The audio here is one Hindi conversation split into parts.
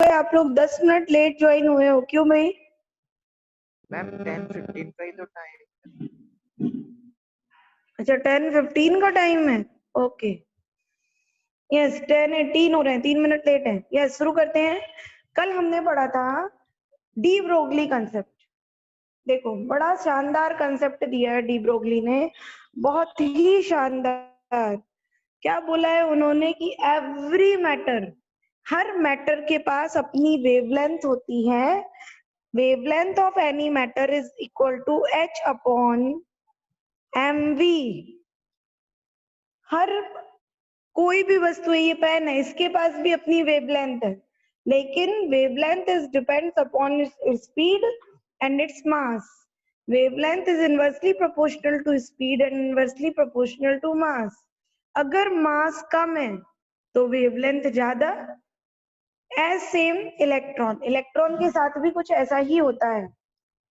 आप लोग 10 मिनट लेट ज्वाइन हुए हो, क्यों भाई? मैम 10:15 का ही तो टाइम। अच्छा 10:15 का टाइम है, ओके। यस 10:18 हो रहे हैं, 3 मिनट लेट है। यस शुरू करते हैं। कल हमने पढ़ा था डी ब्रोगली कंसेप्ट। देखो बड़ा शानदार कंसेप्ट दिया है डी ब्रोगली ने, बहुत ही शानदार। क्या बोला है उन्होंने कि एवरी मैटर, हर मैटर के पास अपनी वेवलेंथ होती है। Wavelength of any matter is equal to h upon mv। हर कोई भी वस्तु है, ये पेन है, इसके पास भी अपनी वेवलेंथ है, लेकिन wavelength is depends upon its speed and its mass. Wavelength is inversely proportional to speed and inversely proportional to mass. अगर मास कम है तो वेवलेंथ ज्यादा। एज सेम इलेक्ट्रॉन, इलेक्ट्रॉन के साथ भी कुछ ऐसा ही होता है।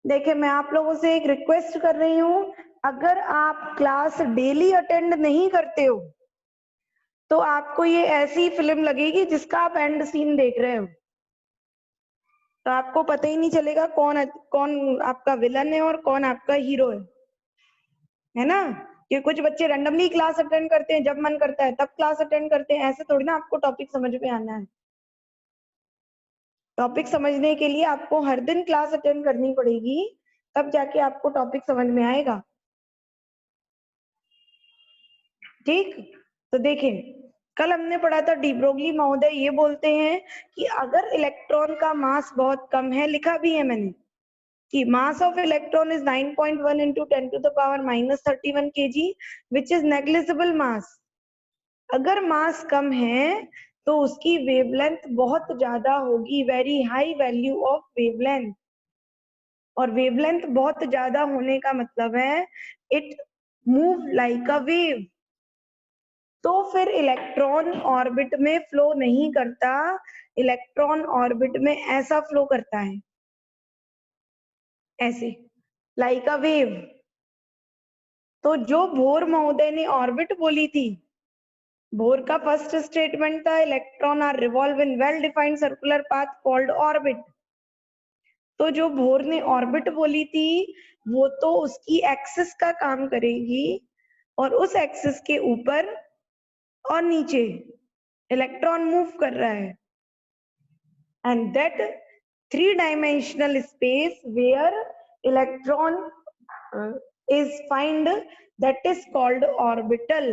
देखिए मैं आप लोगों से एक रिक्वेस्ट कर रही हूँ, अगर आप क्लास डेली अटेंड नहीं करते हो तो आपको ये ऐसी फिल्म लगेगी जिसका आप एंड सीन देख रहे हो, तो आपको पता ही नहीं चलेगा कौन आपका विलन है और कौन आपका हीरो है ना? कि कुछ बच्चे रैंडमली क्लास अटेंड करते हैं, जब मन करता है तब क्लास अटेंड करते हैं, ऐसे थोड़ी ना आपको टॉपिक समझ में आना है। टॉपिक समझने के लिए आपको हर दिन क्लास अटेंड करनी पड़ेगी, तब जाके आपको टॉपिक समझ में आएगा। ठीक, तो देखें कल हमने पढ़ा था डी ब्रोगली महोदय ये बोलते हैं कि अगर इलेक्ट्रॉन का मास बहुत कम है, लिखा भी है मैंने कि mass of electron is 9.1 into 10 to the power -31 kg which is negligible mass. अगर मास कम है तो उसकी वेवलेंथ बहुत ज्यादा होगी, very high value of wavelength. और वेवलेंथ बहुत ज्यादा होने का मतलब है it move like a wave. तो फिर इलेक्ट्रॉन ऑर्बिट में फ्लो नहीं करता, इलेक्ट्रॉन ऑर्बिट में ऐसा फ्लो करता है, ऐसे लाइक अ वेव। तो जो बोर महोदय ने ऑर्बिट बोली थी, बोर का फर्स्ट स्टेटमेंट था electron are revolve in well defined circular path called orbit. तो जो बोर ने ऑर्बिट बोली थी वो तो उसकी एक्सिस का काम करेगी, और उस एक्सिस के ऊपर और नीचे इलेक्ट्रॉन मूव कर रहा है, and that three-dimensional space where electron is find, that is called orbital।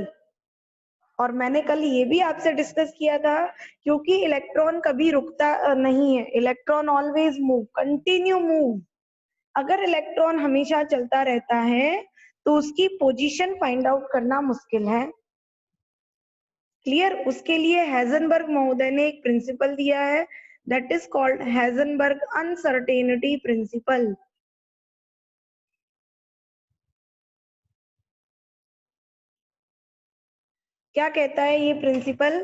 और मैंने कल ये भी आपसे डिस्कस किया था, क्योंकि इलेक्ट्रॉन कभी रुकता नहीं है, electron always move, continue move. अगर इलेक्ट्रॉन हमेशा चलता रहता है तो उसकी पोजीशन फाइंड आउट करना मुश्किल है। क्लियर? उसके लिए हेजनबर्ग महोदय ने एक प्रिंसिपल दिया है, that is called Heisenberg uncertainty principle. क्या कहता है ये प्रिंसिपल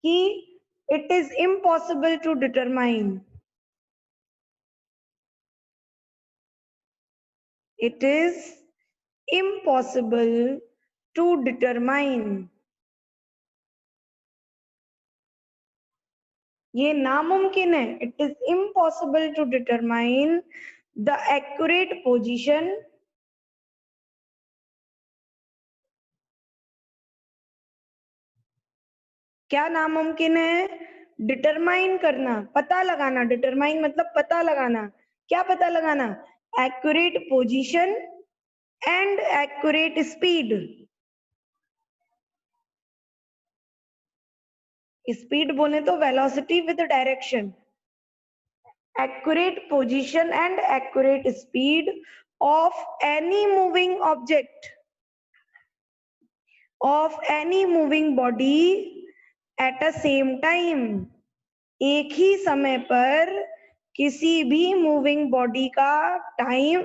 कि it is impossible to determine, it is impossible to determine, ये नामुमकिन है, it is impossible to determine the accurate position क्या नामुमकिन है? डिटरमाइन करना, पता लगाना। डिटरमाइन मतलब पता लगाना। क्या पता लगाना? Accurate position and accurate speed. Speed बोले तो velocity with direction. Accurate position and accurate speed of any moving object, of any moving body at a same time. एक ही समय पर किसी भी मूविंग बॉडी का टाइम,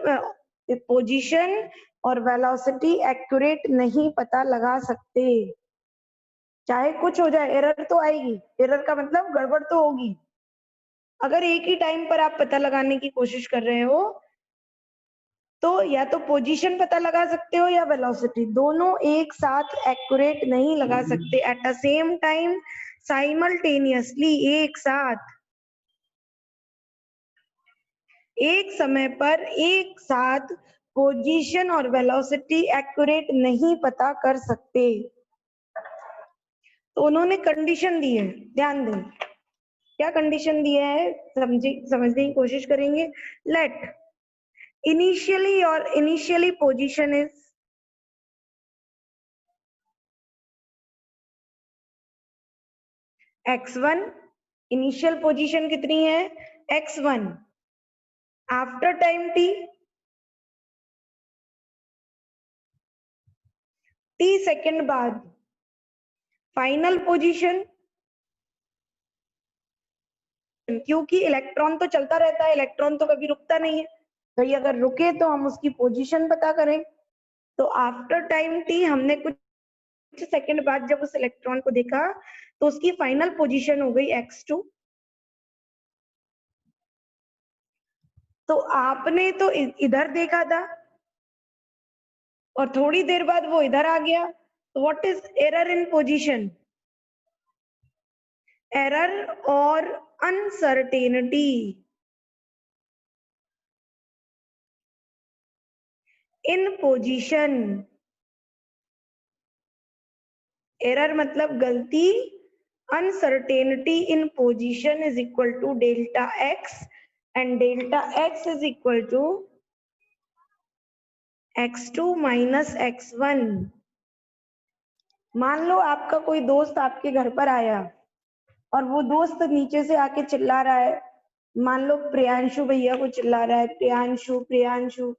पोजीशन और वेलोसिटी एक्यूरेट नहीं पता लगा सकते। चाहे कुछ हो जाए, एरर तो आएगी। एरर का मतलब गड़बड़ तो होगी। अगर एक ही टाइम पर आप पता लगाने की कोशिश कर रहे हो तो या तो पोजीशन पता लगा सकते हो या वेलोसिटी, दोनों एक साथ एक्यूरेट नहीं लगा सकते at the same time, simultaneously, एक साथ। एक समय पर एक साथ पोजीशन और वेलोसिटी एक्यूरेट नहीं पता कर सकते। तो उन्होंने कंडीशन दी है, ध्यान दें क्या कंडीशन दिया है, समझने की कोशिश करेंगे। Let initially position is x1, initial position कितनी है x1, after time t second बाद फाइनल पोजीशन, क्योंकि इलेक्ट्रॉन तो चलता रहता है, इलेक्ट्रॉन तो कभी रुकता नहीं है, कहीं अगर रुके तो हम उसकी पोजीशन पता करें। तो आफ्टर टाइम t हमने कुछ सेकंड बाद जब उस इलेक्ट्रॉन को देखा तो उसकी फाइनल पोजीशन हो गई x2। तो आपने तो इधर देखा था और थोड़ी देर बाद वो इधर आ गया, तो what is error in position? Error और अनसर्टेनिटी इन पोजीशन। एरर मतलब गलती, uncertainty in position is equal to delta x, and delta x is equal to x2 minus x1। मान लो आपका कोई दोस्त आपके घर पर आया और वो दोस्त नीचे से आके चिल्ला रहा है, मान लो प्रियांशु भैया को चिल्ला रहा है, प्रियांशु प्रियांशु।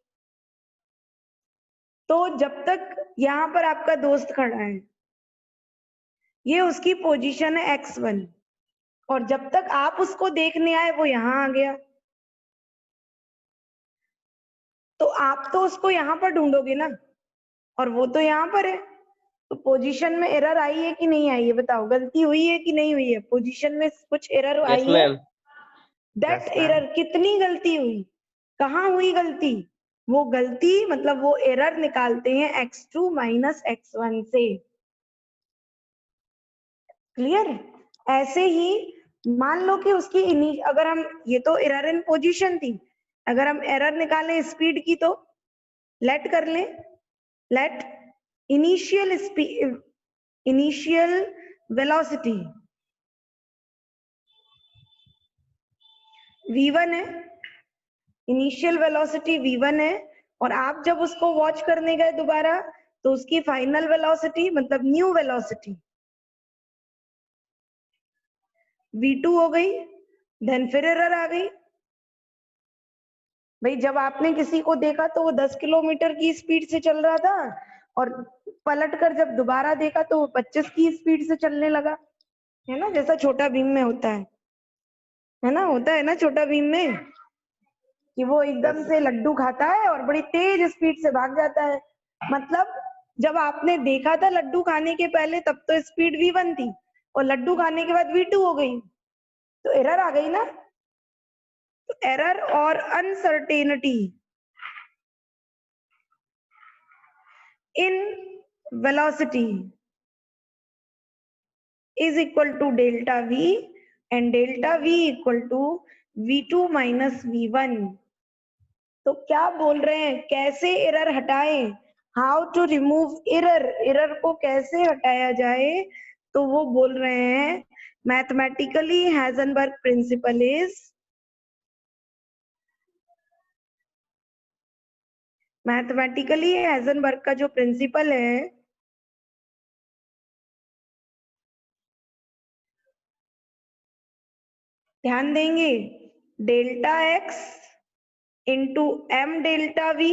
तो जब तक यहाँ पर आपका दोस्त खड़ा है, ये उसकी पोजीशन है x1, और जब तक आप उसको देखने आए वो यहाँ आ गया, तो आप तो उसको यहाँ पर ढूंढोगे ना, और वो तो यहाँ पर है। तो पोजीशन में एरर आई है कि नहीं आई है, बताओ, गलती हुई है कि नहीं हुई है, पोजीशन में कुछ एरर यस आई है। Ma'am. That Yes, ma'am. Error कितनी गलती हुई, कहाँ हुई गलती? वो गलती मतलब वो एरर निकालते हैं x2 माइनस x1 से। क्लियर? ऐसे ही मान लो कि उसकी अगर हम, ये तो एरर इन पोजीशन थी, अगर हम एरर निकालें स्पीड की तो लेट कर लें, लेट इनिशियल वेलोसिटी v1 है, इनिशियल वेलोसिटी v1 है, और आप जब उसको वॉच करने गए दोबारा तो उसकी फाइनल वेलोसिटी मतलब न्यू वेलोसिटी v2 हो गई। देन फिर एरर आ गई। भाई जब आपने किसी को देखा तो वो 10 किलोमीटर की स्पीड से चल रहा था, और पलट कर जब दोबारा देखा तो वो 25 की स्पीड से चलने लगा, है ना, जैसा छोटा भीम में होता है ना, होता है ना छोटा भीम में कि वो एकदम Yes, से लड्डू खाता है और बड़ी तेज स्पीड से भाग जाता है। मतलब जब आपने देखा था लड्डू खाने के पहले तब तो स्पीड v1 थी, और लड्डू खाने के बाद v2 हो गई, तो एरर आ गई ना। तो एरर और uncertainty in velocity is equal to delta v, and delta v equal to v2 minus v1। तो क्या बोल रहे हैं, कैसे एरर हटाएं, how to remove error, error को कैसे हटाया जाए? तो वो बोल रहे हैं mathematically Heisenberg principle is, mathematically Heisenberg का जो प्रिंसिपल है, ध्यान देंगे, delta x into m delta v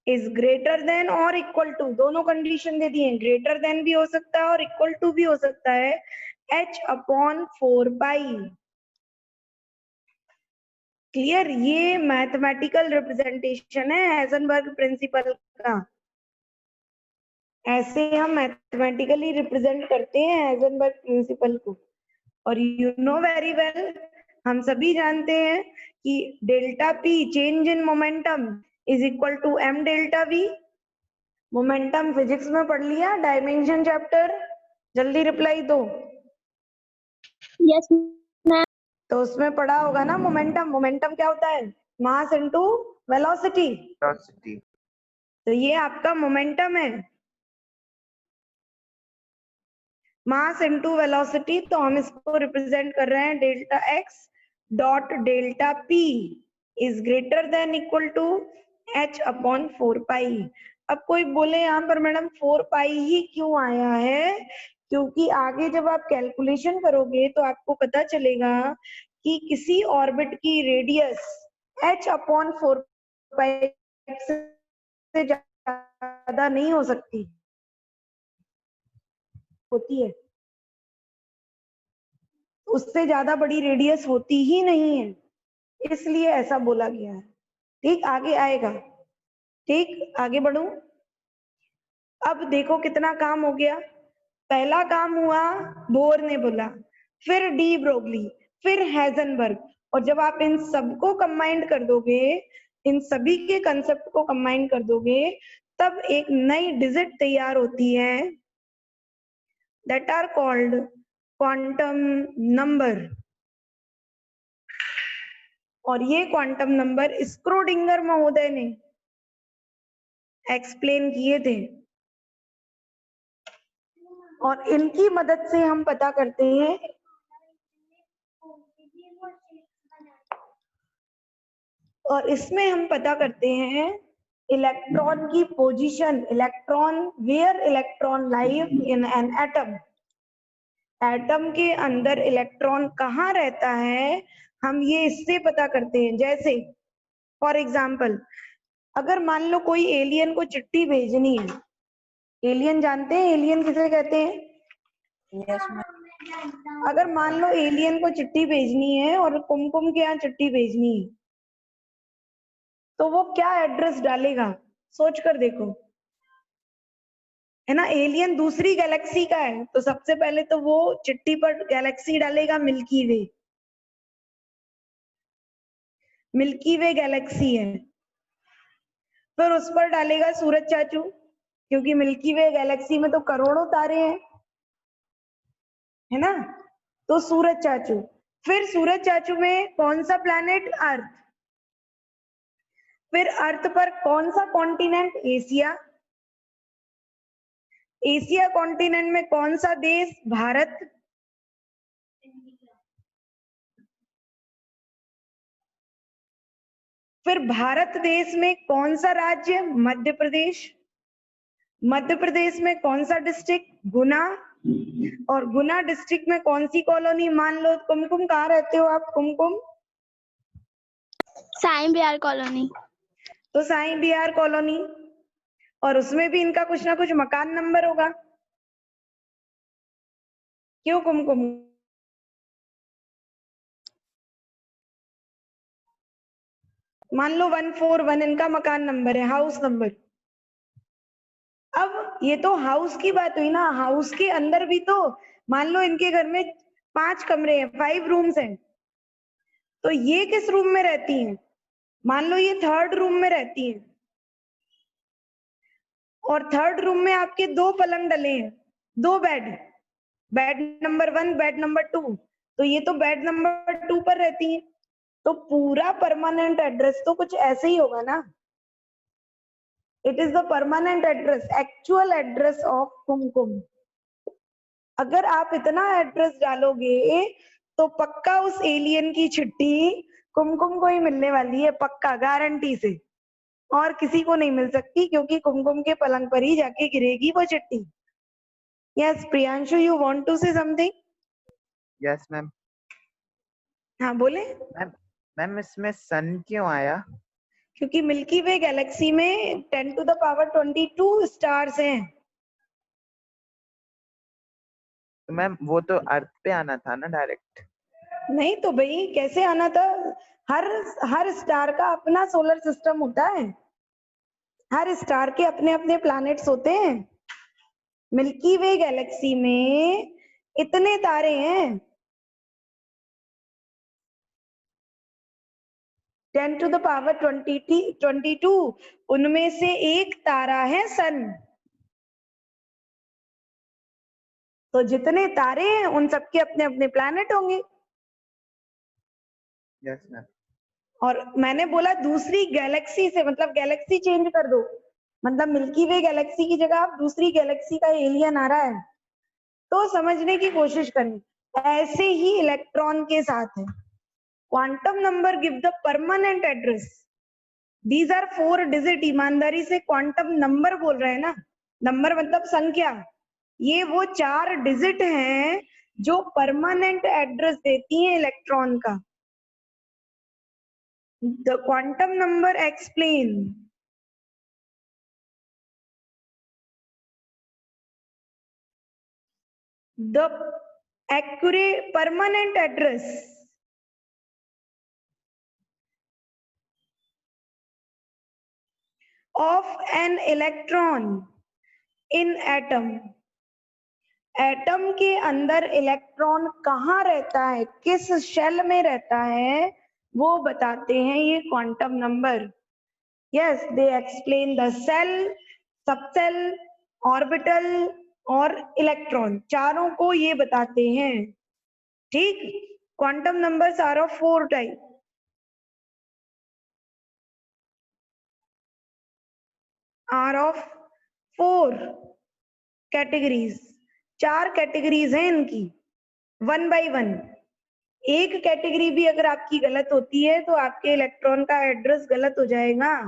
is greater than और इक्वल टू, दोनों कंडीशन दे दिए, ग्रेटर देन भी हो सकता है और इक्वल टू भी हो सकता है, h अपॉन 4 पाई। क्लियर? ये मैथमेटिकल रिप्रेजेंटेशन है हाइजेनबर्ग प्रिंसिपल का। ऐसे हम मैथमेटिकली रिप्रेजेंट करते हैं हाइजेनबर्ग प्रिंसिपल को। और यू नो वेरी वेल, हम सभी जानते हैं कि delta p change in momentum is equal to m delta v. Momentum physics में पढ़ लिया, डायमेंशन चैप्टर, जल्दी रिप्लाई दो। Yes ma'am. तो उसमें पढ़ा होगा ना मोमेंटम, मोमेंटम क्या होता है? Mass into velocity, velocity. तो ये आपका मोमेंटम है। मास इनटू वेलोसिटी, तो हम इसको रिप्रेजेंट कर रहे हैं delta x dot delta p is greater than equal to h upon 4 pi. अब कोई बोले यहाँ पर मैडम 4 पाई ही क्यों आया है, क्योंकि आगे जब आप कैलकुलेशन करोगे तो आपको पता चलेगा कि किसी ऑर्बिट की रेडियस एच अपॉन 4 पाई से ज्यादा नहीं हो सकती, होती है, उससे ज्यादा बड़ी रेडियस होती ही नहीं है, इसलिए ऐसा बोला गया है। ठीक, आगे आएगा। ठीक, आगे बढ़ूं। अब देखो कितना काम हो गया। पहला काम हुआ बोर ने बोला, फिर डी ब्रोगली, फिर हैजनबर्ग, और जब आप इन सबको कंबाइन कर दोगे, इन सभी के कंसेप्ट को कंबाइन कर दोगे, तब एक नई डिजिट तैयार होती है, that are called quantum number. और ये क्वांटम नंबर स्क्रोडिंगर महोदय ने एक्सप्लेन किए थे, और इनकी मदद से हम पता करते हैं और इसमें हम पता करते हैं इलेक्ट्रॉन की position, electron, where electron live in an atom, atom के अंदर इलेक्ट्रॉन कहाँ रहता है, हम ये इससे पता करते हैं। जैसे फॉर एग्जाम्पल, अगर मान लो कोई एलियन को चिट्ठी भेजनी है, एलियन जानते हैं एलियन किसे कहते हैं? Yes ma'am. अगर मान लो एलियन को चिट्ठी भेजनी है और कुमकुम के यहाँ चिट्ठी भेजनी है, तो वो क्या एड्रेस डालेगा, सोच कर देखो, है ना। एलियन दूसरी गैलेक्सी का है, तो सबसे पहले तो वो चिट्ठी पर गैलेक्सी डालेगा मिल्की वे, मिल्की वे गैलेक्सी है। फिर उस पर डालेगा सूरज चाचू, क्योंकि मिल्की वे गैलेक्सी में तो करोड़ों तारे हैं, है ना, तो सूरज चाचू। फिर सूरज चाचू में कौन सा प्लैनेट? अर्थ। फिर अर्थ पर कौन सा कॉन्टिनेंट? एशिया। एशिया कॉन्टिनेंट में कौन सा देश? भारत। फिर भारत देश में कौन सा राज्य? मध्य प्रदेश। मध्य प्रदेश में कौन सा डिस्ट्रिक्ट? गुना। और गुना डिस्ट्रिक्ट में कौन सी कॉलोनी? मान लो कुमकुम, कहाँ रहते हो आप कुमकुम? साईं बिहार कॉलोनी। तो साईं बिहार कॉलोनी, और उसमें भी इनका कुछ ना कुछ मकान नंबर होगा, क्यों कुमकुम? मान लो 141 इनका मकान नंबर है, हाउस नंबर। अब ये तो हाउस की बात हुई ना, हाउस के अंदर भी तो मान लो इनके घर में 5 कमरे हैं, 5 रूम्स हैं, तो ये किस रूम में रहती हैं? मान लो ये 3rd रूम में रहती हैं, और 3rd रूम में आपके 2 पलंग डले हैं, 2 bed, bed number 1, bed number 2, तो ये तो बेड नंबर 2 पर रहती हैं, तो पूरा परमानेंट एड्रेस तो कुछ ऐसे ही होगा ना। It is the permanent address, actual address of Kumkum. अगर आप इतना एड्रेस डालोगे तो पक्का उस एलियन की चिट्ठी कुमकुम को ही मिलने वाली है, पक्का, गारंटी से, और किसी को नहीं मिल सकती, क्योंकि कुमकुम के पलंग पर ही जाके गिरेगी वो चिट्ठी। Yes Priyanshu, you want to say something? Yes, ma'am. हाँ बोले। मैम, मैम इसमें सन क्यों आया? क्योंकि मिल्की वे गैलेक्सी में 10⁻22 स्टार्स हैं। तो मैम वो तो अर्थ पे आना था ना डायरेक्ट। नहीं तो भाई कैसे आना था? हर हर स्टार का अपना सोलर सिस्टम होता है, हर स्टार के अपने अपने प्लैनेट्स होते हैं। मिल्की वे गैलेक्सी में इतने तारे हैं, 10⁻22, उनमें से एक तारा है सन। तो जितने तारे हैं उन सबके अपने अपने प्लैनेट होंगे। Yes ma'am. और मैंने बोला दूसरी गैलेक्सी से, मतलब गैलेक्सी चेंज कर दो, मतलब मिल्की वे गैलेक्सी की जगह आप दूसरी गैलेक्सी का एलियन आ रहा है, तो समझने की कोशिश करें। ऐसे ही इलेक्ट्रॉन के साथ है। Quantum number give the permanent address. These are 4 digit. ईमानदारी से क्वांटम नंबर बोल रहे हैं ना, नंबर मतलब संख्या। ये वो 4 डिजिट हैं जो परमानेंट एड्रेस देती हैं इलेक्ट्रॉन का। The quantum number explain the accurate permanent address of an electron in atom। Atom के अंदर इलेक्ट्रॉन कहाँ रहता है, किस शेल में रहता है, वो बताते हैं ये quantum number. Yes, they explain the shell, subshell, orbital और इलेक्ट्रॉन, चारों को ये बताते हैं। ठीक, quantum numbers are of 4 type. Are of 4 categories, 4 categories हैं इनकी, 1 बाय 1। एक कैटेगरी भी अगर आपकी गलत होती है तो आपके इलेक्ट्रॉन का एड्रेस गलत हो जाएगा।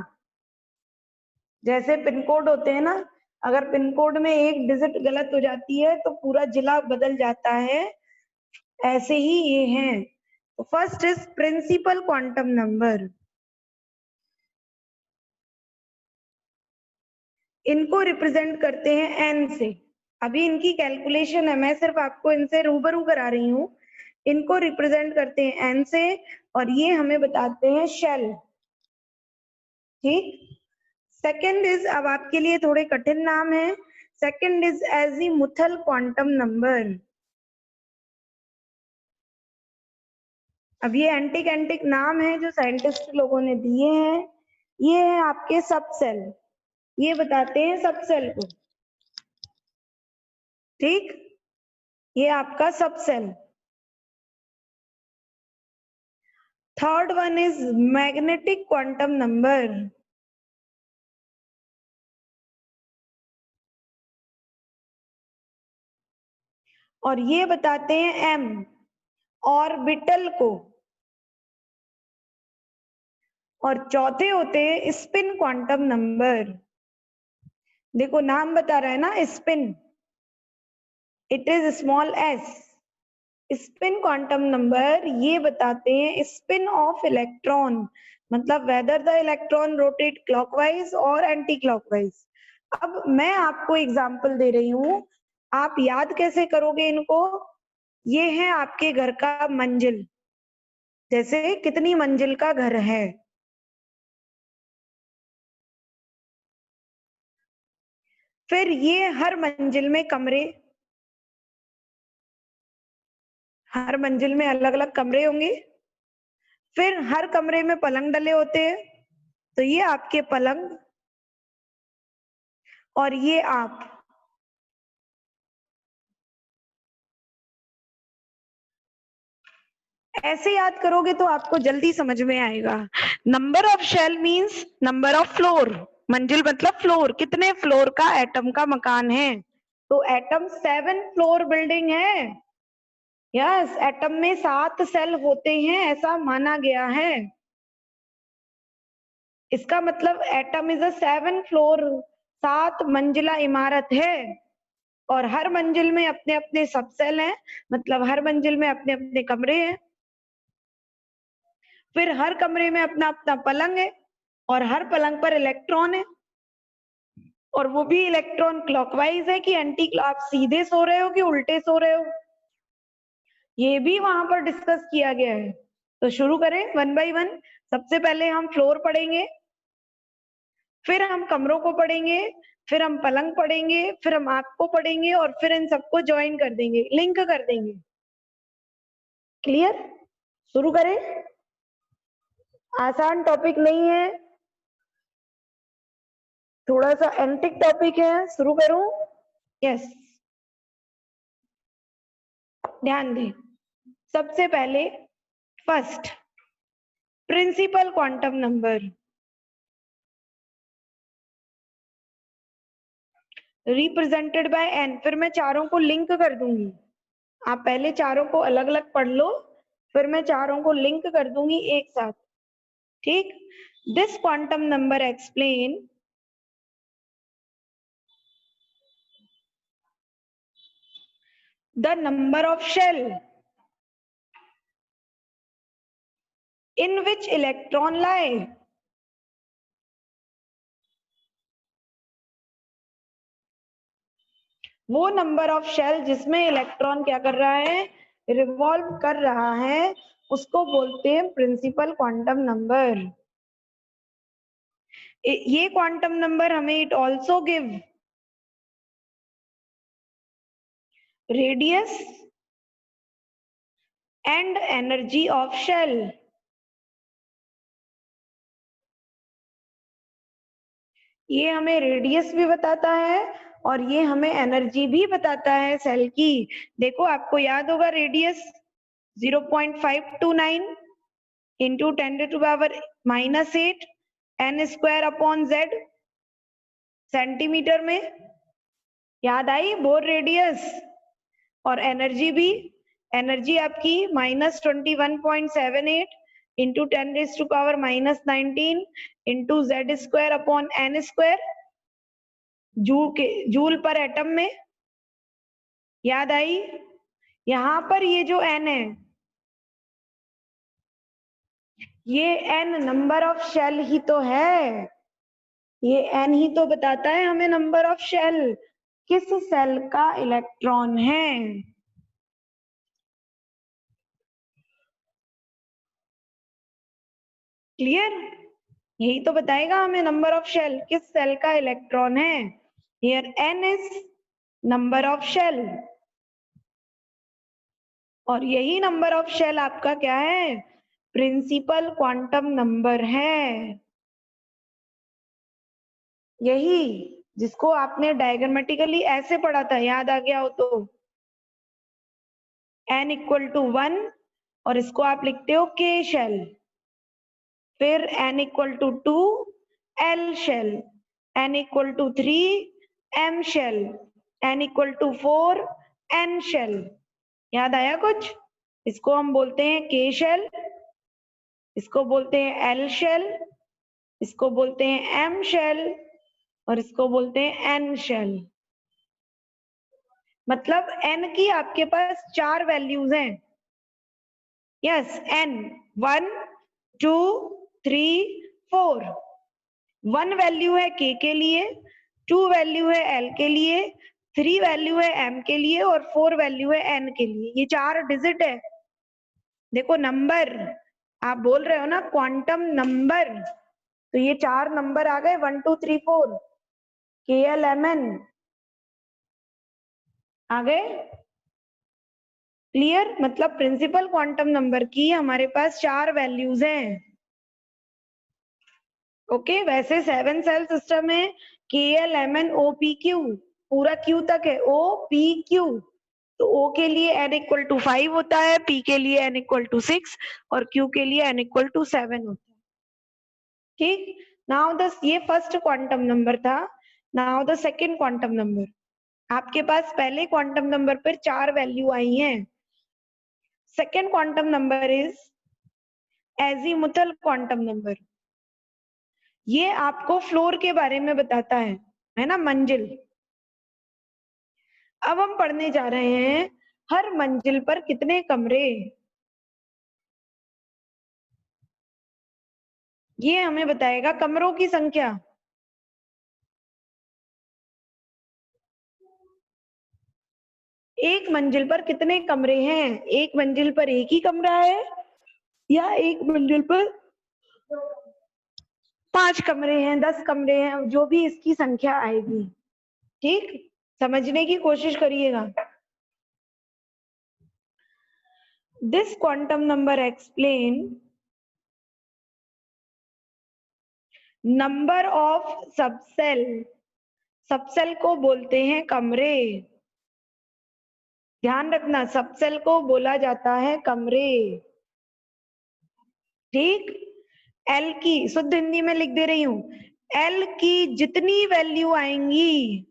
जैसे पिन कोड होते हैं ना, अगर पिन कोड में एक डिजिट गलत हो जाती है तो पूरा जिला बदल जाता है, ऐसे ही ये हैं। तो first is principal quantum number. इनको रिप्रेजेंट करते हैं एन से। अभी इनकी कैलकुलेशन है, मैं सिर्फ आपको इनसे रूबरू करा रही हूँ। इनको रिप्रेजेंट करते हैं एन से और ये हमें बताते हैं शेल। ठीक, सेकंड इज, अब आपके लिए थोड़े कठिन नाम है, second is azimuthal quantum number. अब ये एंटिक एंटिक नाम है जो साइंटिस्ट लोगों ने दिए हैं। ये है आपके सब सेल, ये बताते हैं सब सेल को। ठीक, ये आपका subshell. Third one is magnetic quantum number. और ये बताते हैं एम, ऑर्बिटल को। और चौथे होते हैं स्पिन क्वांटम नंबर। देखो नाम बता रहा है ना, spin, it is small S. Spin quantum number ये बताते हैं स्पिन ऑफ इलेक्ट्रॉन, मतलब whether the electron rotate clockwise और एंटी क्लॉकवाइज। अब मैं आपको एग्जांपल दे रही हूं, आप याद कैसे करोगे इनको। ये है आपके घर का मंजिल, जैसे कितनी मंजिल का घर है। फिर ये हर मंजिल में कमरे, हर मंजिल में अलग अलग कमरे होंगे। फिर हर कमरे में पलंग डले होते हैं, तो ये आपके पलंग और ये आप। ऐसे याद करोगे तो आपको जल्दी समझ में आएगा। Number of shell means number of floor, मंजिल मतलब फ्लोर, कितने फ्लोर का एटम का मकान है। तो एटम 7 फ्लोर बिल्डिंग है। यस, एटम में 7 सेल होते हैं ऐसा माना गया है। इसका मतलब एटम इज अ 7 फ्लोर, 7 मंजिला इमारत है। और हर मंजिल में अपने अपने सब सेल हैं, मतलब हर मंजिल में अपने अपने कमरे हैं। फिर हर कमरे में अपना अपना पलंग है और हर पलंग पर इलेक्ट्रॉन है। और वो भी इलेक्ट्रॉन क्लॉकवाइज है कि एंटी, आप सीधे सो रहे हो कि उल्टे सो रहे हो, ये भी वहां पर डिस्कस किया गया है। तो शुरू करें 1 बाय 1। सबसे पहले हम फ्लोर पढ़ेंगे, फिर हम कमरों को पढ़ेंगे, फिर हम पलंग पढ़ेंगे, फिर हम आंख को पढ़ेंगे और फिर इन सबको ज्वाइन कर देंगे, लिंक कर देंगे। क्लियर? शुरू करें। आसान टॉपिक नहीं है, थोड़ा सा एंटिक टॉपिक है। शुरू करूं? यस, ध्यान दें। सबसे पहले first principle quantum number represented by n। फिर मैं चारों को लिंक कर दूंगी, आप पहले चारों को अलग अलग पढ़ लो, फिर मैं चारों को लिंक कर दूंगी एक साथ, ठीक। This quantum number explain the number of shell in which electron lie। वो नंबर ऑफ शेल जिसमें इलेक्ट्रॉन क्या कर रहा है, रिवॉल्व कर रहा है, उसको बोलते हैं प्रिंसिपल क्वांटम नंबर। ये क्वांटम नंबर हमें it also give radius and energy of shell. ये हमें रेडियस भी बताता है और ये हमें एनर्जी भी बताता है सेल की। देखो आपको याद होगा radius 0.529 into 10⁻⁻8 n square upon z centimetre में, याद आई बोर रेडियस। और एनर्जी भी, एनर्जी आपकी -21.78 into 10⁻⁻19 into z square upon n square joule पर एटम में, याद आई। यहां पर ये जो n है, ये n नंबर ऑफ शेल ही तो है, ये n ही तो बताता है हमें नंबर ऑफ शेल, किस सेल का इलेक्ट्रॉन है। क्लियर, यही तो बताएगा हमें नंबर ऑफ शेल, किस सेल का इलेक्ट्रॉन है। Here n is number of shell, और यही नंबर ऑफ शेल आपका क्या है, प्रिंसिपल क्वांटम नंबर है। यही जिसको आपने डायग्रामेटिकली ऐसे पढ़ा था, याद आ गया हो तो, n इक्वल टू 1 और इसको आप लिखते हो k शेल, फिर n equal to 2 l shell, n equal to 3 m shell, n equal to 4 n shell. याद आया कुछ? इसको हम बोलते हैं k शेल, इसको बोलते हैं l शेल, इसको बोलते हैं m शेल, और इसको बोलते हैं n शेल। मतलब n की आपके पास 4 वैल्यूज हैं। Yes, n 1 2 3 4। 1 वैल्यू है k के लिए, 2 वैल्यू है l के लिए, 3 वैल्यू है m के लिए, और 4 वैल्यू है n के लिए। ये 4 डिजिट है। देखो नंबर, आप बोल रहे हो ना क्वांटम नंबर, तो ये 4 नंबर आ गए 1 2 3 4 KLMN आ गए। क्लियर, मतलब प्रिंसिपल क्वांटम नंबर की हमारे पास 4 वैल्यूज हैं। ओके, वैसे 7 सेल सिस्टम है, KLMN OPQ, पूरा Q तक है, OPQ। तो O के लिए n इक्वल टू 5 होता है, P के लिए n इक्वल टू 6 और Q के लिए n इक्वल टू 7 होता है। ठीक, नाउ दस, ये फर्स्ट क्वांटम नंबर था। Now the second quantum number, आपके पास पहले क्वांटम नंबर पर 4 वैल्यू आई हैं। Second quantum number is azimuthal quantum number. ये आपको फ्लोर के बारे में बताता है ना, मंजिल। अब हम पढ़ने जा रहे हैं हर मंजिल पर कितने कमरे, ये हमें बताएगा कमरों की संख्या। एक मंजिल पर कितने कमरे हैं, एक मंजिल पर एक ही कमरा है या एक मंजिल पर 5 कमरे हैं, 10 कमरे हैं, जो भी इसकी संख्या आएगी। ठीक, समझने की कोशिश करिएगा। This quantum number explain number of subshell, subshell को बोलते हैं कमरे। ध्यान रखना, सबसेल को बोला जाता है कमरे। ठीक, एल की शुद्ध हिंदी में लिख दे रही हूं, एल की जितनी वैल्यू आएंगी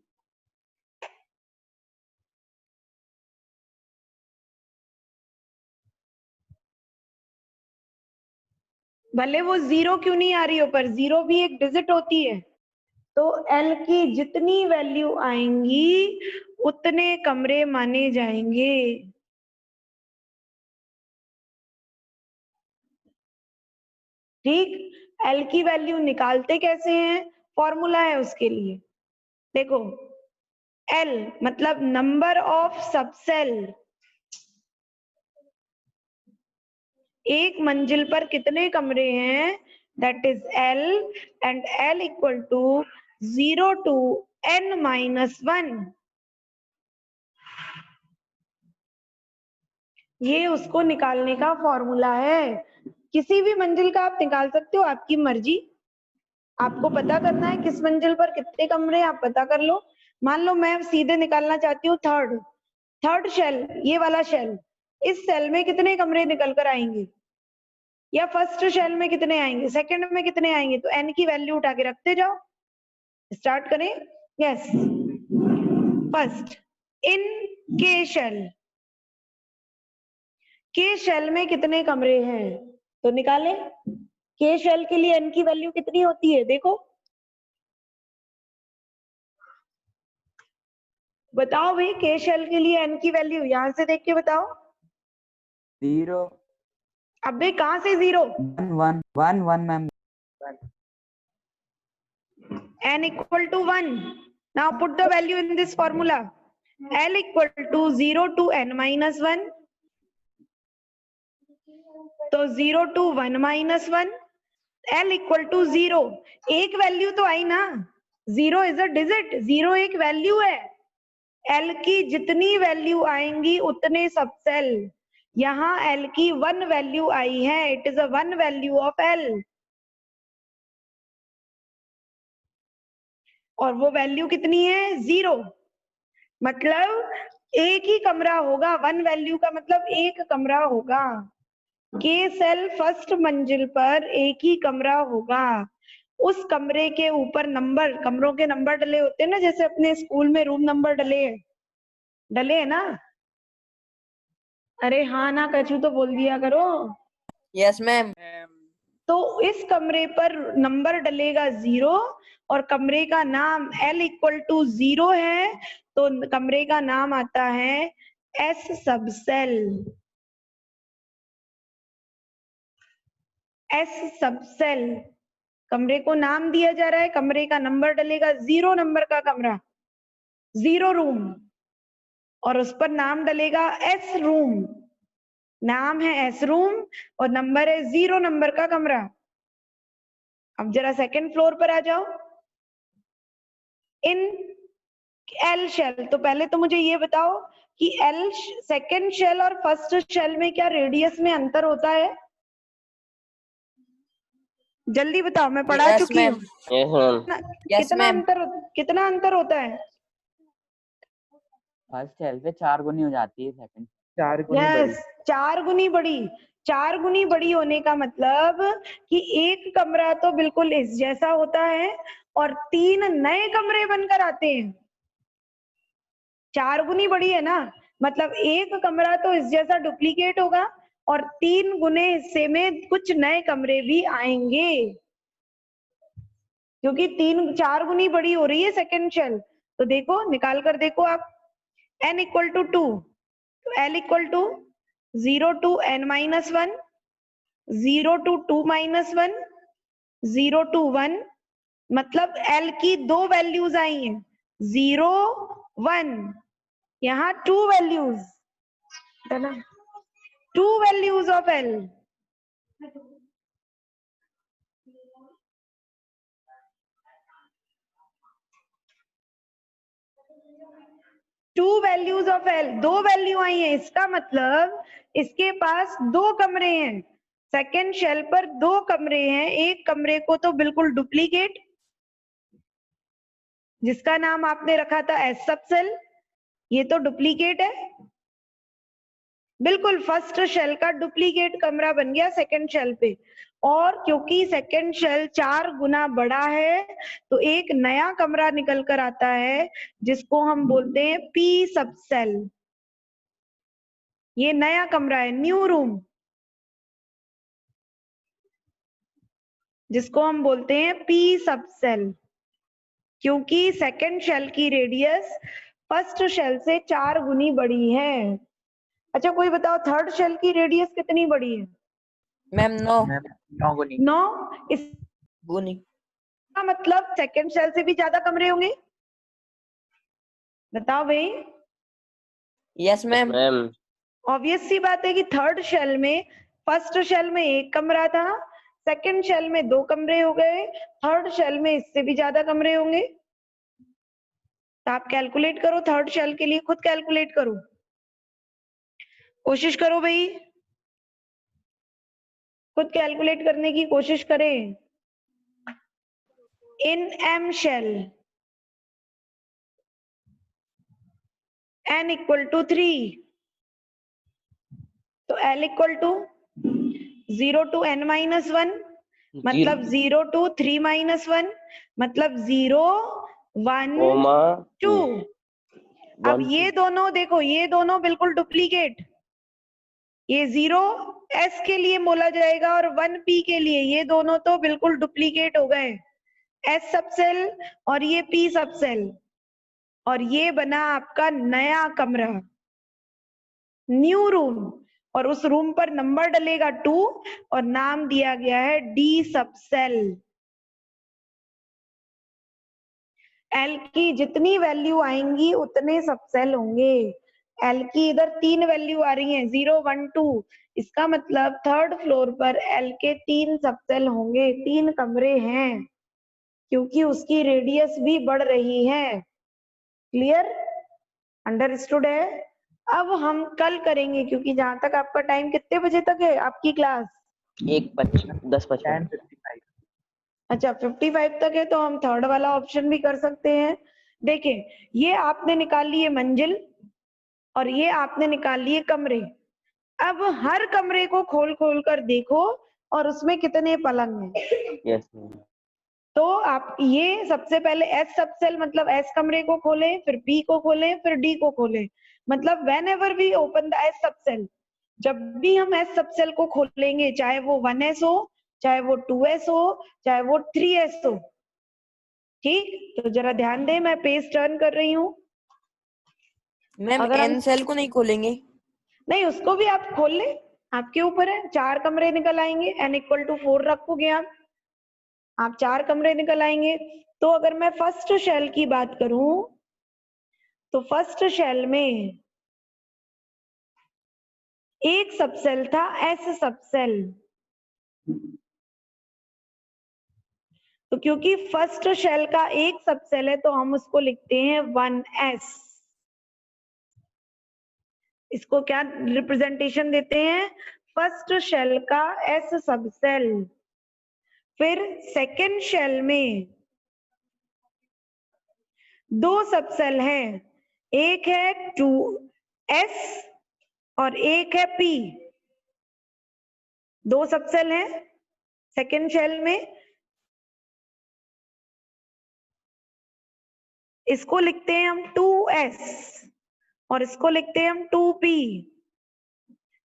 भले वो जीरो क्यों नहीं आ रही हो, पर जीरो भी एक डिजिट होती है, तो एल की जितनी वैल्यू आएंगी उतने कमरे माने जाएंगे। ठीक, एल की वैल्यू निकालते कैसे हैं, फॉर्मूला है उसके लिए। देखो एल मतलब नंबर ऑफ सबसेल, एक मंजिल पर कितने कमरे हैं, that is l, and l equal to 0 to n-1। ये उसको निकालने का फॉर्मूला है। किसी भी मंजिल का आप निकाल सकते हो, आपकी मर्जी, आपको पता करना है किस मंजिल पर कितने कमरे, आप पता कर लो। मान लो मैं सीधे निकालना चाहती हूँ थर्ड शेल, ये वाला शेल, इस सेल में कितने कमरे निकल कर आएंगे, या फर्स्ट शेल में कितने आएंगे, सेकंड में कितने आएंगे, तो एन की वैल्यू उठा के रखते जाओ। स्टार्ट करें। यस, फर्स्ट इन के शेल में कितने कमरे हैं, तो निकालें। के शेल के लिए एन की वैल्यू कितनी होती है, देखो बताओ भाई, के शेल के लिए एन की वैल्यू यहां से देख के बताओ। 0 अबे कहां से 0, 1 1 1 ma'am. n equal to 1. Now put the value in this formula. L equal to 0 to n minus 1. तो 0 to 1 minus 1, L equal to 0. एक वैल्यू तो आई ना, 0 इज अ डिजिट, 0 एक वैल्यू है। L की जितनी वैल्यू आएंगी उतने सबसेल, यहाँ L की 1 वैल्यू आई है, it is a 1 value of L, और वो वैल्यू कितनी है, 0। मतलब एक ही कमरा होगा, 1 वैल्यू का मतलब एक कमरा होगा। के सेल फर्स्ट मंजिल पर एक ही कमरा होगा, उस कमरे के ऊपर नंबर, कमरों के नंबर डले होते हैं ना, जैसे अपने स्कूल में रूम नंबर डले है ना। अरे हाँ ना कचू तो बोल दिया करो। Yes ma'am. तो इस कमरे पर नंबर डलेगा 0, और कमरे का नाम L इक्वल टू 0 है, तो कमरे का नाम आता है S सबसेल। S सबसेल, कमरे को नाम दिया जा रहा है, कमरे का नंबर डलेगा 0 नंबर का कमरा, 0 रूम, और उस पर नाम डलेगा S रूम, नाम है S रूम और नंबर है 0 नंबर का कमरा। अब जरा सेकंड फ्लोर पर आ जाओ। इन एल शेल, तो पहले तो मुझे ये बताओ कि एल सेकंड शेल और फर्स्ट शेल में क्या रेडियस में अंतर होता है, जल्दी बताओ, मैं पढ़ा Yes, चुकी हूँ। Yes, ma'am. कितना अंतर होता है, फर्स्ट शेल पे 4 गुनी हो जाती है, सेकंड 4 गुनी बड़ी। यस 4 गुनी बड़ी। 4 गुनी बड़ी होने का मतलब कि एक कमरा तो बिल्कुल इस जैसा होता है और 3 नए कमरे बनकर आते हैं। 4 गुनी बड़ी है ना, मतलब एक कमरा तो इस जैसा डुप्लीकेट होगा और 3 गुने हिस्से में कुछ नए कमरे भी आएंगे, क्योंकि 4 गुनी बड़ी हो रही है सेकंड शेल। तो देखो निकाल कर देखो आप, n इक्वल टू 2, तो L equal to 0 to n minus 1, 0 to 2 minus 1, 0 to 1, मतलब L की 2 वैल्यूज आई हैं, 0 1, यहाँ 2 values, 2 values of L। Two values of L, 2 value आई है, इसका मतलब इसके पास 2 कमरे हैं, सेकेंड शेल पर 2 कमरे हैं, एक कमरे को तो बिल्कुल डुप्लीकेट, जिसका नाम आपने रखा था एस सबसेल, ये तो डुप्लीकेट है, बिल्कुल फर्स्ट शेल का डुप्लीकेट कमरा बन गया सेकेंड शेल पे, और क्योंकि सेकंड शेल 4 गुना बड़ा है तो एक नया कमरा निकल कर आता है जिसको हम बोलते हैं पी सब सेल। ये नया कमरा है, न्यू रूम, जिसको हम बोलते हैं पी सब सेल, क्योंकि सेकंड शेल की रेडियस फर्स्ट शेल से 4 गुनी बड़ी है। अच्छा कोई बताओ थर्ड शेल की रेडियस कितनी बड़ी है? मैम 9 मैम 9 गुनी 9। इसका गुनी। मतलब सेकंड शेल से भी ज्यादा कमरे होंगे? बताओ भाई। Yes ma'am. मैम ऑब्वियस सी बात है कि थर्ड शेल में, फर्स्ट शेल में 1 कमरा था, सेकंड शेल में 2 कमरे हो गए, थर्ड शेल में इससे भी ज्यादा कमरे होंगे। तो आप कैलकुलेट करो थर्ड शेल के लिए, खुद कैलकुलेट करो, कोशिश करो भाई, खुद कैलकुलेट करने की कोशिश करें। In m shell n equal to 3, तो l equal to 0 to n minus 1, मतलब 0 टू 3 माइनस 1, मतलब 0 1 कोमा 2। अब ये दोनों देखो, ये दोनों बिल्कुल डुप्लीकेट, ये 0 s के लिए बोला जाएगा और 1 p के लिए, ये दोनों तो बिल्कुल डुप्लीकेट हो गए, s सब सेल और ये p सब सेल, और ये बना आपका नया कमरा, न्यू रूम, और उस रूम पर नंबर डलेगा 2 और नाम दिया गया है डी सब सेल। एल की जितनी वैल्यू आएंगी उतने सब सेल होंगे। एल की इधर 3 वैल्यू आ रही हैं, 0 1 2, इसका मतलब थर्ड फ्लोर पर एल के 3 सब सेल होंगे, 3 कमरे हैं, क्योंकि उसकी रेडियस भी बढ़ रही है। क्लियर? अंडरस्टूड है? अब हम कल करेंगे, क्योंकि जहां तक आपका टाइम, कितने बजे तक है आपकी क्लास? 10:55 10:55 अच्छा 55 तक है, तो हम थर्ड वाला ऑप्शन भी कर सकते हैं। देखें, ये आपने निकाल लिए मंजिल और ये आपने निकाल लिए कमरे। अब हर कमरे को खोल खोल कर देखो और उसमें कितने पलंग हैं। यस मैम तो आप ये सबसे पहले एस सब सेल, मतलब एस कमरे को खोलें, फिर बी को खोलें, फिर डी को खोलें, मतलब whenever we open the s subshell, जब भी हम एस सब सेल को खोलेंगे, चाहे वो 1s हो, चाहे वो 2s हो, चाहे वो 3s हो, ठीक? तो जरा ध्यान दें, मैं पेज टर्न कर रही हूँ। मैम अगर हम एन सेल को नहीं खोलेंगे? नहीं, उसको भी आप खोल ले, आपके ऊपर है। 4 कमरे निकल आएंगे, n इक्वल टू 4 रखोगे आप 4 कमरे निकल आएंगे। तो अगर मैं फर्स्ट शेल की बात करूं, तो फर्स्ट शेल में एक सबसेल था एस सबसेल, तो क्योंकि फर्स्ट शेल का एक सबसेल है तो हम उसको लिखते हैं 1s। इसको क्या रिप्रेजेंटेशन देते हैं? फर्स्ट शेल का एस सबसेल। फिर सेकेंड शेल में 2 सबसेल हैं, एक है 2s और एक है p। 2 सबसेल हैं सेकेंड शेल में, इसको लिखते हैं हम 2s और इसको लिखते हैं हम 2p,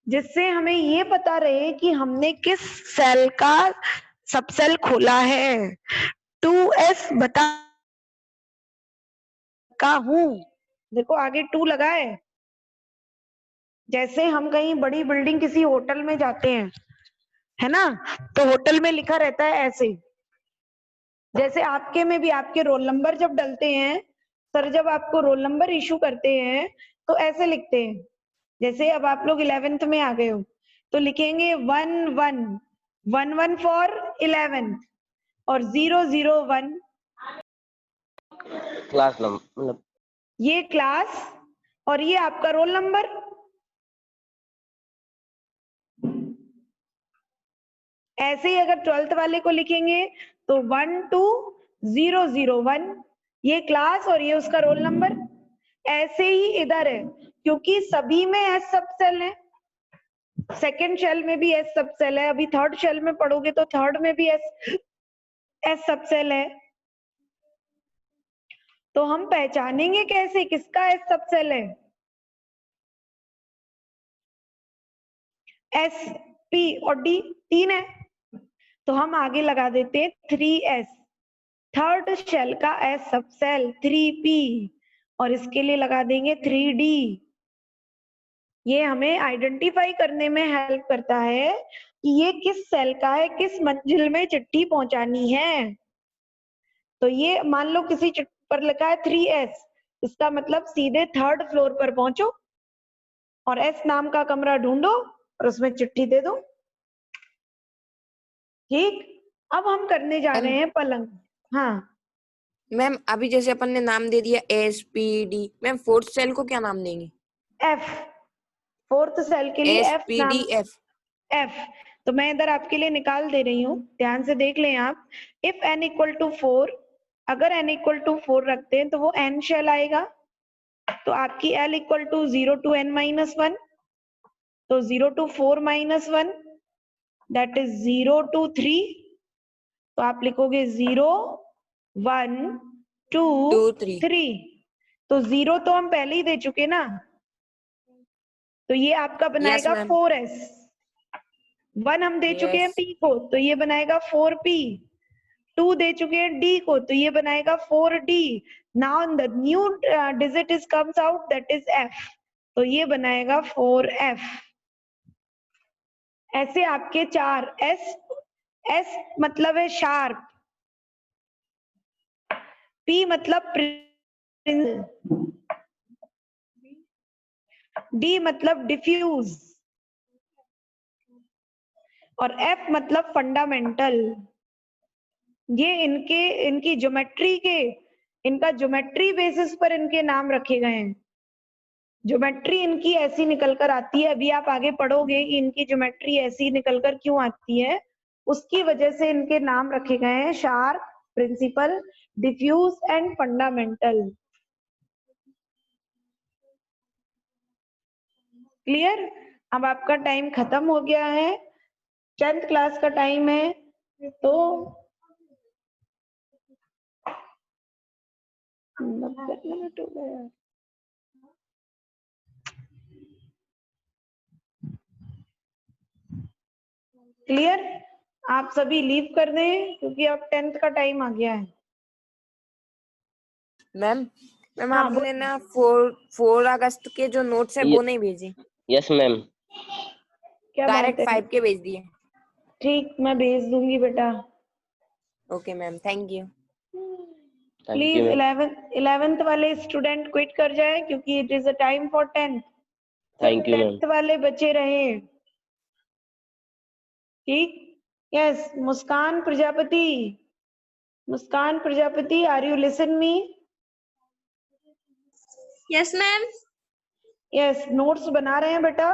जिससे हमें ये पता रहे कि हमने किस सेल का सबसेल खोला है। 2s बता का हूं, देखो आगे 2 लगा है। जैसे हम कहीं बड़ी बिल्डिंग किसी होटल में जाते हैं, है ना, तो होटल में लिखा रहता है ऐसे, जैसे आपके में भी आपके रोल नंबर जब डलते हैं, सर जब आपको रोल नंबर इशू करते हैं तो ऐसे लिखते हैं, जैसे अब आप लोग 11th में आ गए हो तो लिखेंगे 1 1 1 1 फॉर 11th और 0 0 1, क्लास नंबर मतलब ये क्लास और ये आपका रोल नंबर। ऐसे ही अगर 12th वाले को लिखेंगे तो 1 2 0 0 1, ये क्लास और ये उसका रोल नंबर। ऐसे ही इधर है, क्योंकि सभी में एस सबसेल है सेकेंड शेल में भी एस सब सेल है, अभी थर्ड शेल में पढ़ोगे तो थर्ड में भी एस सब सेल है। तो हम पहचानेंगे कैसे किसका एस सब सेल है? एस, पी और डी 3 है, तो हम आगे लगा देते हैं 3s। थर्ड शेल का एस सब सेल 3p और इसके लिए लगा देंगे 3d। ये हमें आइडेंटिफाई करने में हेल्प करता है कि ये किस सेल का है, किस मंजिल में चिट्ठी पहुंचानी है। तो ये मान लो किसी चिट्ठी पर लिखा है 3s, इसका मतलब सीधे थर्ड फ्लोर पर पहुंचो और एस नाम का कमरा ढूंढो और उसमें चिट्ठी दे दो। ठीक, अब हम करने जा रहे हैं पलंग। हाँ मैम अभी जैसे अपन ने नाम दे दिया SPD, मैम फोर्थ सेल को क्या नाम देंगे? एफ, फोर्थ सेल के लिए एफ नाम। SPDF। एफ, तो मैं इधर आपके लिए निकाल दे रही हूँ, ध्यान से देख लें आप। इफ n इक्वल टू 4, अगर n इक्वल टू 4 रखते हैं तो वो n शेल आएगा। तो आपकी L equal to 0 to n minus 1, तो 0 to 4 minus 1 that is 0 to 3। तो आप लिखोगे 0 1 2 3। तो 0 तो हम पहले ही दे चुके ना, तो ये आपका बनाएगा ma'am. 4s। 1 हम दे चुके हैं Yes. p को, तो ये बनाएगा 4p। 2 दे चुके हैं d को, तो ये बनाएगा 4d। Now the new digit is comes out that is f, तो ये बनाएगा 4f। ऐसे आपके 4 s मतलब है शार्प, p मतलब डी मतलब डिफ्यूज और एफ मतलब फंडामेंटल। ये इनकी इनका ज्योमेट्री बेसिस पर इनके नाम रखे गए हैं। ज्योमेट्री इनकी ऐसी निकल कर आती है, अभी आप आगे पढ़ोगे कि इनकी ज्योमेट्री ऐसी निकल कर क्यों आती है, उसकी वजह से इनके नाम रखे गए हैं sharp, principal, diffuse and fundamental. Clear? अब आपका टाइम खत्म हो गया है, 10th क्लास का टाइम है, तो 90 मिनट हो गया। क्लियर? आप सभी लीव कर दें क्योंकि अब 10th का टाइम आ गया है। मैम हाँ, आपने ना 4 अगस्त के जो नोट्स है वो नहीं भेजे, यस मैम। क्या बात डायरेक्ट है? 5 के भेज दिए। ठीक, मैं भेज दूंगी बेटा। Okay ma'am, thank you. Please 11th वाले स्टूडेंट क्विट कर जाए क्योंकि it is a time for 10th। Thank you ma'am. 10th वाले बचे रहे। ठीक, yes. Muskan Prajapati, Muskan Prajapati, are you listen me? Yes ma'am. Yes, notes बना रहे हैं बेटा?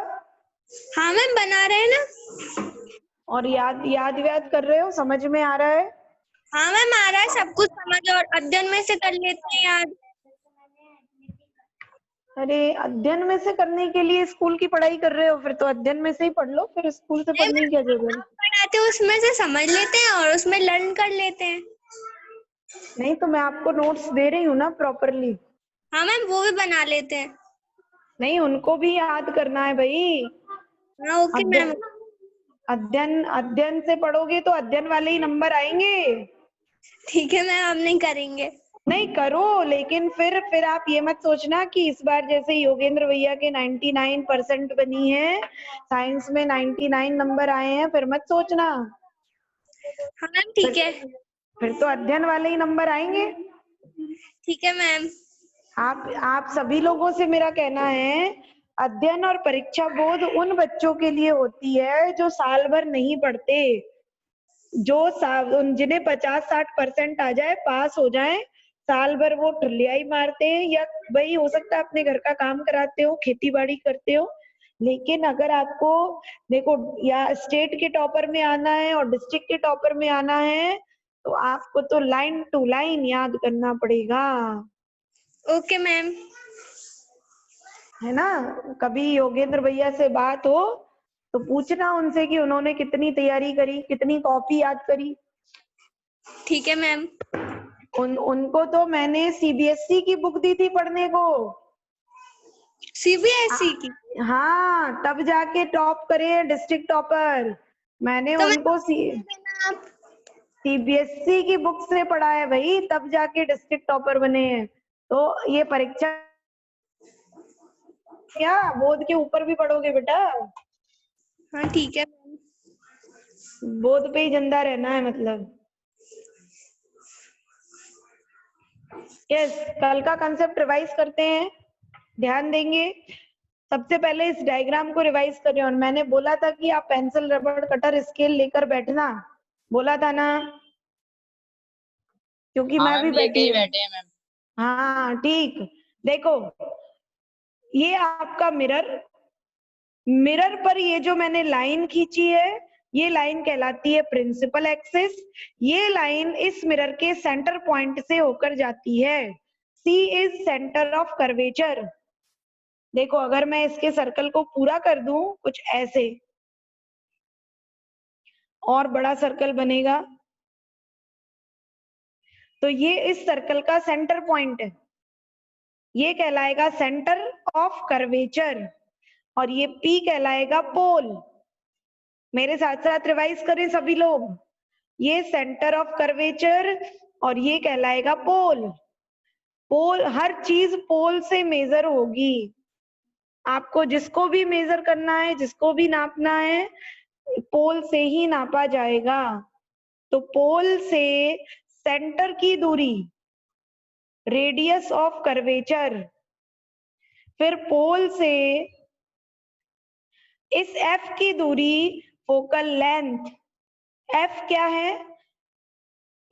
हाँ मैम, बना रहे हैं ना। और याद कर रहे हो? समझ में आ रहा है? हाँ मैम, आ रहा है सब कुछ समझ, और अध्ययन में से कर लेते हैं याद। अरे अध्ययन में से करने के लिए स्कूल की पढ़ाई कर रहे हो, फिर तो अध्ययन में से ही पढ़ लो, फिर स्कूल से पढ़ने की क्या जरूरत है? पढ़ाते हैं उसमें से समझ लेते हैं और उसमें लर्न कर लेते हैं। नहीं तो मैं आपको नोट्स दे रही हूँ ना प्रॉपरली। हाँ मैम, वो भी बना लेते हैं। नहीं, उनको भी याद करना है भाई। हाँ ओके मैम। अध्ययन से पढ़ोगे तो अध्ययन वाले ही नंबर आएंगे। ठीक है मैम, हम नहीं करेंगे। नहीं करो, लेकिन फिर आप ये मत सोचना कि इस बार जैसे योगेंद्र भैया के 99% बनी है, साइंस में 99 नंबर आए हैं, फिर मत सोचना। हाँ मैम, ठीक है। फिर तो अध्ययन वाले ही नंबर आएंगे। ठीक है मैम। आप सभी लोगों से मेरा कहना है, अध्ययन और परीक्षा बोध उन बच्चों के लिए होती है जो साल भर नहीं पढ़ते, जिन्हें 50-60% आ जाए, पास हो जाए, साल भर वो ठुलियाई मारते हैं, या वही हो सकता है अपने घर का काम कराते हो, खेती बाड़ी करते हो। लेकिन अगर आपको देखो या स्टेट के टॉपर में आना है और डिस्ट्रिक्ट के टॉपर में आना है, तो आपको तो लाइन टू लाइन याद करना पड़ेगा। Okay ma'am. है ना? कभी योगेंद्र भैया से बात हो तो पूछना उनसे कि उन्होंने कितनी तैयारी करी, कितनी कॉपी याद करी। ठीक है मैम। उनको तो मैंने सीबीएसई की बुक दी थी पढ़ने को। सीबीएसई की? हाँ, तब जाके टॉप करे, डिस्ट्रिक्ट टॉपर। मैंने तो उनको देना आप। सीबीएसई की बुक से पढ़ा है भाई, तब जाके डिस्ट्रिक्ट टॉपर बने हैं। तो ये परीक्षा क्या बोर्ड के ऊपर भी पढ़ोगे बेटा? हाँ ठीक है मैम। बोर्ड पे ही जिंदा रहना है मतलब। यस, कल का कंसेप्ट रिवाइज करते हैं, ध्यान देंगे। सबसे पहले इस डायग्राम को रिवाइज करें। और मैंने बोला था कि आप पेंसिल, रबड़, कटर, स्केल लेकर बैठना, बोला था ना, क्योंकि मैं भी बैठी हूँ। बैठे हैं मैम। हाँ ठीक। देखो, ये आपका मिरर, मिरर पर ये जो मैंने लाइन खींची है, ये लाइन कहलाती है प्रिंसिपल एक्सिस। ये लाइन इस मिरर के सेंटर पॉइंट से होकर जाती है। सी इज सेंटर ऑफ कर्वेचर। देखो, अगर मैं इसके सर्कल को पूरा कर दूं कुछ ऐसे, और बड़ा सर्कल बनेगा, तो ये इस सर्कल का सेंटर पॉइंट है, ये कहलाएगा सेंटर ऑफ कर्वेचर। और ये P कहलाएगा पोल। मेरे साथ साथ रिवाइज करें सभी लोग। ये सेंटर ऑफ कर्वेचर और ये कहलाएगा पोल। पोल, हर चीज पोल से मेजर होगी। आपको जिसको भी मेजर करना है, जिसको भी नापना है, पोल से ही नापा जाएगा। तो पोल से सेंटर की दूरी, रेडियस ऑफ कर्वेचर, फिर पोल से इस F की दूरी, फोकल लेंथ। F क्या है?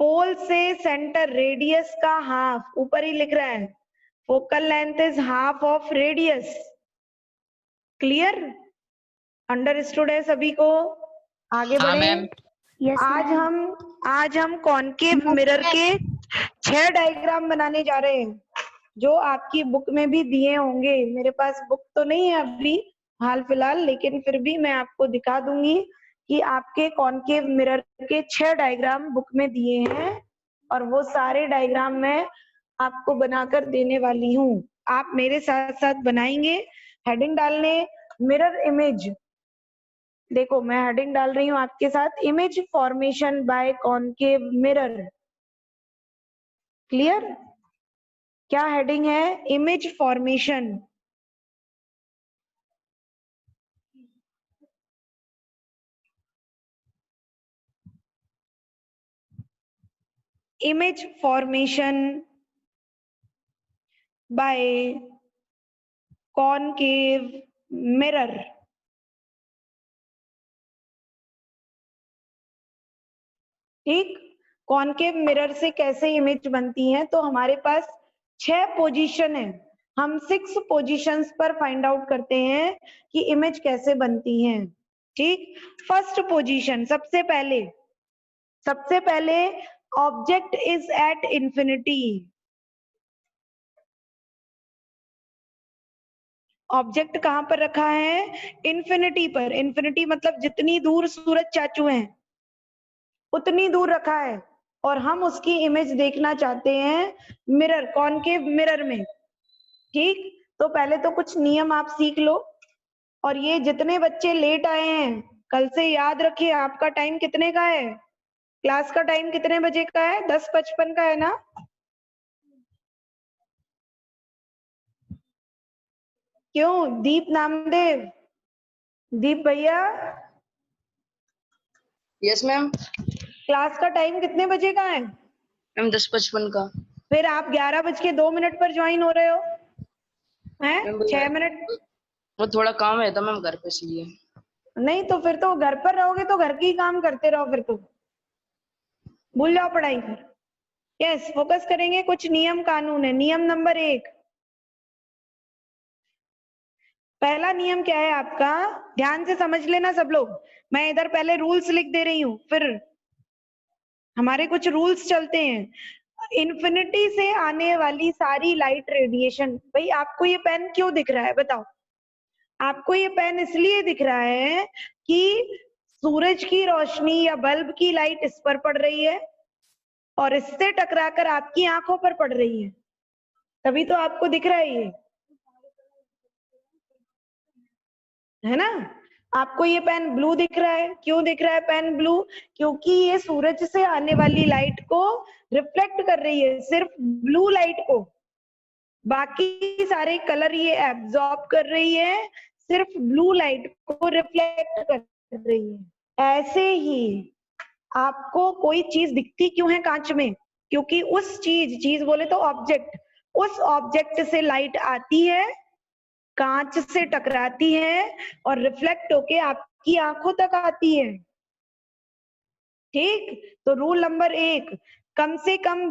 पोल से सेंटर रेडियस का हाफ, ऊपर ही लिख रहा है, focal length is half of radius. Clear? Understood है सभी को? आगे हाँ बढ़े। मैम। आज हम कॉनकेव मिरर के 6 डायग्राम बनाने जा रहे हैं, जो आपकी बुक में भी दिए होंगे। मेरे पास बुक तो नहीं है अभी हाल फिलहाल, लेकिन फिर भी मैं आपको दिखा दूंगी कि आपके कॉनकेव मिरर के 6 डायग्राम बुक में दिए हैं, और वो सारे डायग्राम मैं आपको बनाकर देने वाली हूँ। आप मेरे साथ साथ बनाएंगे। हेडिंग डालने, मिरर इमेज। देखो, मैं हेडिंग डाल रही हूँ आपके साथ, image formation by concave mirror. Clear? क्या हेडिंग है? Image formation. Image formation by concave mirror. ठीक, कॉनकेव मिरर से कैसे इमेज बनती है? तो हमारे पास 6 पोजीशन है। हम 6 पोजीशंस पर फाइंड आउट करते हैं कि इमेज कैसे बनती है। ठीक, फर्स्ट पोजीशन, सबसे पहले object is at infinity. Object कहां पर रखा है? इंफिनिटी पर। इंफिनिटी मतलब जितनी दूर सूरज चाचू हैं उतनी दूर रखा है, और हम उसकी इमेज देखना चाहते हैं मिरर, कॉनकेव मिरर में। ठीक, तो पहले तो कुछ नियम आप सीख लो। और ये जितने बच्चे लेट आए हैं, कल से याद रखिए, आपका टाइम कितने का है? क्लास का टाइम कितने बजे का है? 10:55 का है ना? क्यों दीप नामदेव, दीप भैया, यस मैम। क्लास का टाइम कितने बजे का है? मैम 10:55 का। फिर आप 11:02 पर ज्वाइन हो रहे हो हैं? Ma'am, 6 minute. वो थोड़ा काम है था मैम घर पे, इसलिए। नहीं तो फिर तो घर पर रहोगे तो घर के ही काम करते रहो, फिर तो भूल जाओ पढ़ाई फिर। यस, फोकस करेंगे। कुछ नियम कानून है। नियम नंबर 1, पहला नियम क्या है आपका? ध्यान से समझ लेना सब लोग। मैं इधर पहले रूल्स लिख दे रही हूँ, फिर हमारे कुछ रूल्स चलते हैं। इन्फिनिटी से आने वाली सारी लाइट रेडिएशन, भाई आपको ये पेन क्यों दिख रहा है बताओ? आपको ये पेन इसलिए दिख रहा है कि सूरज की रोशनी या बल्ब की लाइट इस पर पड़ रही है और इससे टकराकर आपकी आंखों पर पड़ रही है, तभी तो आपको दिख रहा है ये, है ना। आपको ये पेन ब्लू दिख रहा है, क्यों दिख रहा है पेन ब्लू? क्योंकि ये सूरज से आने वाली लाइट को रिफ्लेक्ट कर रही है, सिर्फ ब्लू लाइट को, बाकी सारे कलर ये एब्जॉर्ब कर रही है, सिर्फ ब्लू लाइट को रिफ्लेक्ट कर रही है। ऐसे ही आपको कोई चीज दिखती क्यों है कांच में? क्योंकि उस चीज बोले तो ऑब्जेक्ट, उस ऑब्जेक्ट से लाइट आती है, कांच से टकराती है और रिफ्लेक्ट होके आपकी आंखों तक आती है। ठीक, तो रूल नंबर 1, कम से कम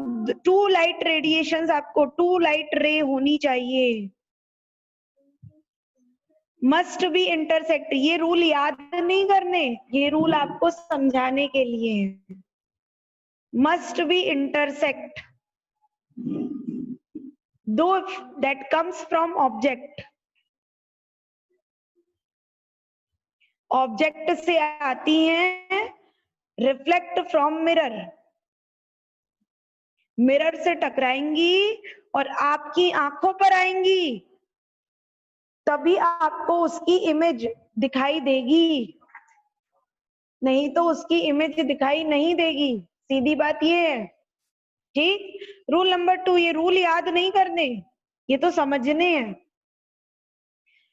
2 लाइट रेडिएशंस, आपको 2 लाइट रे होनी चाहिए, मस्ट बी इंटरसेक्ट। ये रूल याद नहीं करने, ये रूल आपको समझाने के लिए है। मस्ट बी इंटरसेक्ट दो that comes from object, object से आती हैं, रिफ्लेक्ट फ्रॉम मिरर, मिरर से टकराएंगी और आपकी आंखों पर आएंगी, तभी आपको उसकी इमेज दिखाई देगी, नहीं तो उसकी इमेज दिखाई नहीं देगी, सीधी बात ये है। ठीक, रूल नंबर 2, ये रूल याद नहीं करने, ये तो समझने हैं।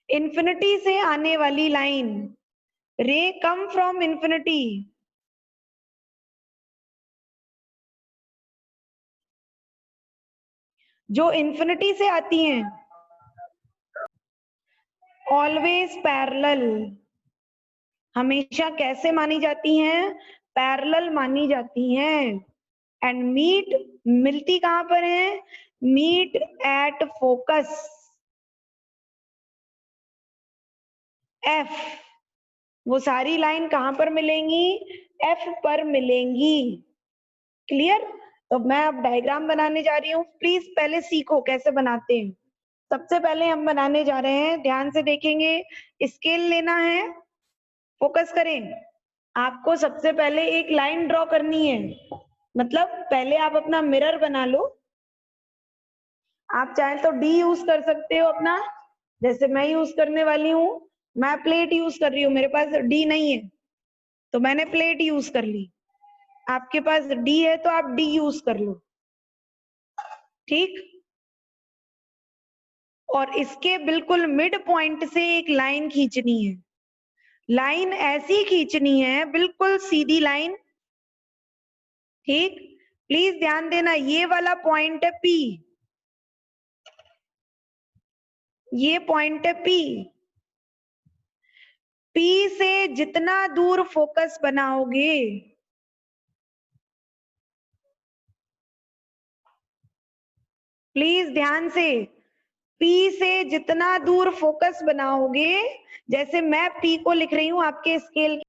इन्फिनिटी से आने वाली लाइन, रे कम फ्रॉम इन्फिनिटी, जो इन्फिनिटी से आती हैं ऑलवेज पैरेलल, हमेशा कैसे मानी जाती हैं? पैरेलल मानी जाती हैं। एंड मीट, मिलती कहां पर है? मीट एट फोकस एफ, वो सारी लाइन कहां पर मिलेंगी? एफ पर मिलेंगी। क्लियर? तो मैं अब डायग्राम बनाने जा रही हूँ, प्लीज पहले सीखो कैसे बनाते हैं। सबसे पहले हम बनाने जा रहे हैं, ध्यान से देखेंगे, स्केल लेना है, फोकस करें। आपको सबसे पहले एक लाइन ड्रॉ करनी है, मतलब पहले आप अपना मिरर बना लो, आप चाहे तो डी यूज कर सकते हो अपना, जैसे मैं यूज करने वाली हूँ, मैं प्लेट यूज कर रही हूँ, मेरे पास डी नहीं है तो मैंने प्लेट यूज कर ली, आपके पास डी है तो आप डी यूज कर लो। ठीक, और इसके बिल्कुल मिड पॉइंट से एक लाइन खींचनी है, लाइन ऐसी खींचनी है, बिल्कुल सीधी लाइन। ठीक, प्लीज ध्यान देना, ये वाला पॉइंट है पी, ये पॉइंट है पी, पी से जितना दूर फोकस बनाओगे, प्लीज ध्यान से, पी से जितना दूर फोकस बनाओगे, जैसे मैं पी को लिख रही हूं आपके स्केल